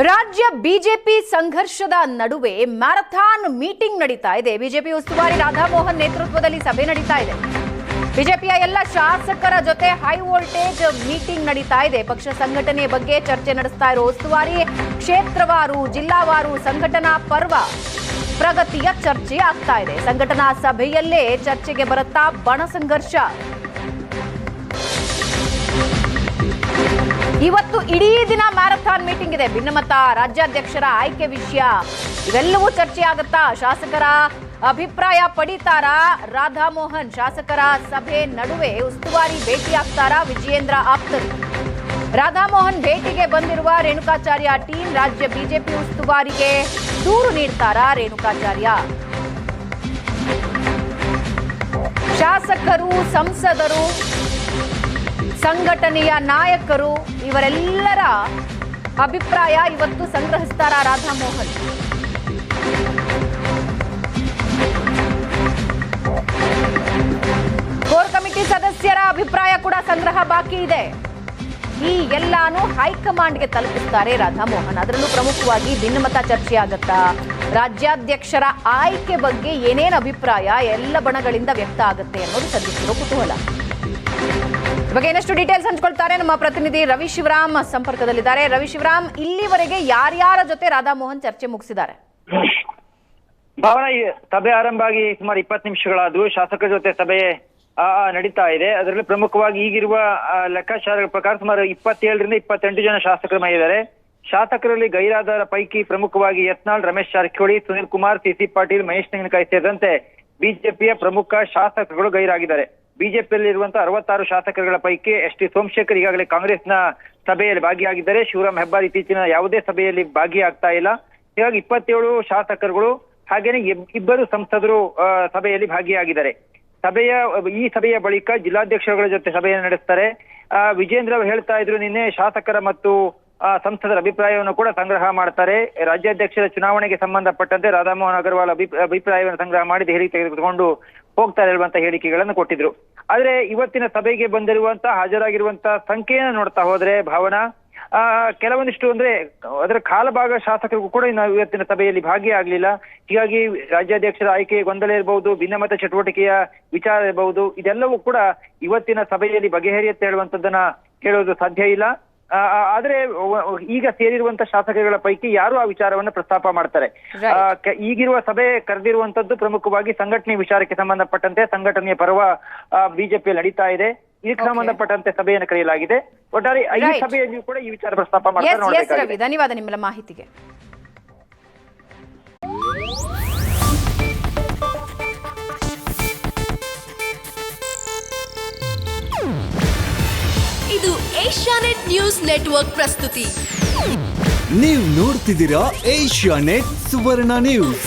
ರಾಜ್ಯ ಬಿಜೆಪಿ ಸಂಘರ್ಷದ ನಡುವೆ ಮ್ಯಾರಥಾನ್ ಮೀಟಿಂಗ್ ನಡೀತಾ ಇದೆ. ಬಿಜೆಪಿ ಉಸ್ತುವಾರಿ ರಾಧಾಮೋಹನ್ ನೇತೃತ್ವದಲ್ಲಿ ಸಭೆ ನಡೀತಾ ಇದೆ. ಬಿಜೆಪಿಯ ಎಲ್ಲ ಶಾಸಕರ ಜೊತೆ ಹೈ ವೋಲ್ಟೇಜ್ ಮೀಟಿಂಗ್ ನಡೀತಾ ಇದೆ. ಪಕ್ಷ ಸಂಘಟನೆ ಬಗ್ಗೆ ಚರ್ಚೆ ನಡೆಸ್ತಾ ಇರೋ ಉಸ್ತುವಾರಿ ಕ್ಷೇತ್ರವಾರು, ಜಿಲ್ಲಾವಾರು ಸಂಘಟನಾ ಪರ್ವ ಪ್ರಗತಿಯ ಚರ್ಚೆ ಆಗ್ತಾ ಇದೆ. ಸಂಘಟನಾ ಸಭೆಯಲ್ಲೇ ಚರ್ಚೆಗೆ ಬರುತ್ತಾ ಬಣ ಸಂಘರ್ಷ. ಇವತ್ತು ಇಡೀ ದಿನ ಮ್ಯಾರಥಾನ್ ಮೀಟಿಂಗ್ ಇದೆ. ಭಿನ್ನಮತ, ರಾಜ್ಯಾಧ್ಯಕ್ಷರ ಆಯ್ಕೆ ವಿಷಯ ಇವೆಲ್ಲವೂ ಚರ್ಚೆ ಆಗುತ್ತಾ? ಶಾಸಕರ ಅಭಿಪ್ರಾಯ ಪಡಿತಾರಾ ರಾಧಾಮೋಹನ್? ಶಾಸಕರ ಸಭೆ ನಡುವೆ ಉಸ್ತುವಾರಿ ಭೇಟಿ ಆಗ್ತಾರಾ ವಿಜಯೇಂದ್ರ ಆಪ್ತರು? ರಾಧಾಮೋಹನ್ ಭೇಟಿಗೆ ಬಂದಿರುವ ರೇಣುಕಾಚಾರ್ಯ ಟೀಮ್ ರಾಜ್ಯ ಬಿಜೆಪಿ ಉಸ್ತುವಾರಿಗೆ ದೂರು ನೀಡ್ತಾರಾ ರೇಣುಕಾಚಾರ್ಯ? ಶಾಸಕರು, ಸಂಸದರು, ಸಂಘಟನೆಯ ನಾಯಕರು ಇವರೆಲ್ಲರ ಅಭಿಪ್ರಾಯ ಇವತ್ತು ಸಂಗ್ರಹಿಸ್ತಾರ ರಾಧಾಮೋಹನ್. ಕೋರ್ ಕಮಿಟಿ ಸದಸ್ಯರ ಅಭಿಪ್ರಾಯ ಕೂಡ ಸಂಗ್ರಹ ಬಾಕಿ ಇದೆ. ಈ ಎಲ್ಲಾನು ಹೈಕಮಾಂಡ್ಗೆ ತಲುಪಿಸ್ತಾರೆ ರಾಧಾಮೋಹನ್. ಅದರಲ್ಲೂ ಪ್ರಮುಖವಾಗಿ ಭಿನ್ನಮತ ಚರ್ಚೆ ಆಗತ್ತಾ, ರಾಜ್ಯಾಧ್ಯಕ್ಷರ ಆಯ್ಕೆ ಬಗ್ಗೆ ಏನೇನು ಅಭಿಪ್ರಾಯ ಎಲ್ಲ ಬಣಗಳಿಂದ ವ್ಯಕ್ತ ಆಗುತ್ತೆ ಅನ್ನೋದು ಸದ್ಯಕ್ಕಿರೋ ಕುತೂಹಲ. ಬಗ್ಗೆ ಇನ್ನಷ್ಟು ಡೀಟೇಲ್ಸ್ ಹಂಚ್ಕೊಳ್ತಾರೆ ನಮ್ಮ ಪ್ರತಿನಿಧಿ ರವಿ ಶಿವರಾಮ್ ಸಂಪರ್ಕದಲ್ಲಿದ್ದಾರೆ. ರವಿ ಶಿವರಾಮ್, ಇಲ್ಲಿವರೆಗೆ ಯಾರ್ಯಾರ ಜೊತೆ ರಾಧಾಮೋಹನ್ ಚರ್ಚೆ ಮುಗಿಸಿದ್ದಾರೆ? ಭಾವನಾ, ಈ ಸಭೆ ಆರಂಭ ಆಗಿ ಸುಮಾರು 20 ನಿಮಿಷಗಳಾದವು. ಶಾಸಕರ ಜೊತೆ ಸಭೆ ನಡೀತಾ ಇದೆ. ಅದರಲ್ಲಿ ಪ್ರಮುಖವಾಗಿ ಈಗಿರುವ ಲೆಕ್ಕಾಚಾರಗಳ ಪ್ರಕಾರ ಸುಮಾರು 27ರಿಂದ 28 ಜನ ಶಾಸಕರು ಮಾಡಿದ್ದಾರೆ. ಶಾಸಕರಲ್ಲಿ ಗೈರಾದವರ ಪೈಕಿ ಪ್ರಮುಖವಾಗಿ ಯತ್ನಾಳ್, ರಮೇಶ್ ಜಾರಕಿಹೊಳಿ, ಸುನೀಲ್ ಕುಮಾರ್, ಸಿಸಿ ಪಾಟೀಲ್, ಮಹೇಶ್ ತೆಂಗಿನಕಾಯಿ ಸೇರಿದಂತೆ ಬಿಜೆಪಿಯ ಪ್ರಮುಖ ಶಾಸಕರುಗಳು ಗೈರಾಗಿದ್ದಾರೆ. ಬಿಜೆಪಿಯಲ್ಲಿ ಇರುವಂತಹ 66 ಶಾಸಕರುಗಳ ಪೈಕಿ ಎಸ್ ಟಿ ಸೋಮಶೇಖರ್ ಈಗಾಗಲೇ ಕಾಂಗ್ರೆಸ್ನ ಸಭೆಯಲ್ಲಿ ಭಾಗಿಯಾಗಿದ್ದಾರೆ. ಶಿವರಾಮ್ ಹೆಬ್ಬಾರ್ ಇತ್ತೀಚಿನ ಯಾವುದೇ ಸಭೆಯಲ್ಲಿ ಭಾಗಿಯಾಗ್ತಾ ಇಲ್ಲ. ಹೀಗಾಗಿ 27 ಶಾಸಕರುಗಳು ಹಾಗೇನೆ 2 ಸಂಸದರು ಸಭೆಯಲ್ಲಿ ಭಾಗಿಯಾಗಿದ್ದಾರೆ. ಈ ಸಭೆಯ ಬಳಿಕ ಜಿಲ್ಲಾಧ್ಯಕ್ಷರುಗಳ ಜೊತೆ ಸಭೆಯನ್ನು ನಡೆಸ್ತಾರೆ. ವಿಜೇಂದ್ರ ಅವರು ಹೇಳ್ತಾ ಇದ್ರು, ನಿನ್ನೆ ಶಾಸಕರ ಮತ್ತು ಸಂಸದರ ಅಭಿಪ್ರಾಯವನ್ನು ಕೂಡ ಸಂಗ್ರಹ ಮಾಡ್ತಾರೆ. ರಾಜ್ಯಾಧ್ಯಕ್ಷರ ಚುನಾವಣೆಗೆ ಸಂಬಂಧಪಟ್ಟಂತೆ ರಾಧಾಮೋಹನ್ ಅಗರ್ವಾಲ್ ಅಭಿಪ್ರಾಯವನ್ನು ಸಂಗ್ರಹ ಮಾಡಿ ದೆಹಲಿ ತೆಗೆದುಕೊಂಡು ಹೋಗ್ತಾರೆ ಇರುವಂತಹ ಹೇಳಿಕೆಗಳನ್ನು ಕೊಟ್ಟಿದ್ರು. ಆದ್ರೆ ಇವತ್ತಿನ ಸಭೆಗೆ ಬಂದಿರುವಂತಹ ಹಾಜರಾಗಿರುವಂತಹ ಸಂಖ್ಯೆಯನ್ನು ನೋಡ್ತಾ ಹೋದ್ರೆ ಭಾವನಾ, ಕೆಲವೊಂದಿಷ್ಟು ಅಂದ್ರೆ ಅದರ ಕಾಲಭಾಗ ಶಾಸಕರಿಗೂ ಕೂಡ ಇವತ್ತಿನ ಸಭೆಯಲ್ಲಿ ಭಾಗಿಯಾಗಲಿಲ್ಲ. ಹೀಗಾಗಿ ರಾಜ್ಯಾಧ್ಯಕ್ಷರ ಆಯ್ಕೆ ಗೊಂದಲ ಇರಬಹುದು, ಭಿನ್ನಮತ ಚಟುವಟಿಕೆಯ ವಿಚಾರ ಇರಬಹುದು, ಇದೆಲ್ಲವೂ ಕೂಡ ಇವತ್ತಿನ ಸಭೆಯಲ್ಲಿ ಬಗೆಹರಿಯುತ್ತೆ ಹೇಳುವಂತದ್ದನ್ನ ಹೇಳೋದು ಸಾಧ್ಯ ಇಲ್ಲ. ಆದ್ರೆ ಈಗ ಸೇರಿರುವಂತಹ ಶಾಸಕರುಗಳ ಪೈಕಿ ಯಾರು ಆ ವಿಚಾರವನ್ನ ಪ್ರಸ್ತಾಪ ಮಾಡ್ತಾರೆ. ಈಗಿರುವ ಸಭೆ ಕರೆದಿರುವಂತದ್ದು ಪ್ರಮುಖವಾಗಿ ಸಂಘಟನೆ ವಿಚಾರಕ್ಕೆ ಸಂಬಂಧಪಟ್ಟಂತೆ ಸಂಘಟನೆಯ ಪರ್ವ ಬಿಜೆಪಿಯಲ್ಲಿ ನಡೀತಾ ಇದೆ. ಇದಕ್ಕೆ ಸಂಬಂಧಪಟ್ಟಂತೆ ಸಭೆಯನ್ನು ಕರೆಯಲಾಗಿದೆ. ಒಟ್ಟಾರೆ ಈ ಸಭೆಯಲ್ಲಿಯೂ ಕೂಡ ಈ ವಿಚಾರ ಪ್ರಸ್ತಾಪ ಮಾಡ್ತಾರೆ. ಧನ್ಯವಾದ ನಿಮ್ಮೆಲ್ಲ ಮಾಹಿತಿಗೆ. ಇದು ಏಷ್ಯಾನೆಟ್ ನ್ಯೂಸ್ ನೆಟ್ವರ್ಕ್ ಪ್ರಸ್ತುತಿ. ನೀವು ನೋಡ್ತಿದ್ದೀರಾ ಏಷ್ಯಾನೆಟ್ ಸುವರ್ಣ ನ್ಯೂಸ್.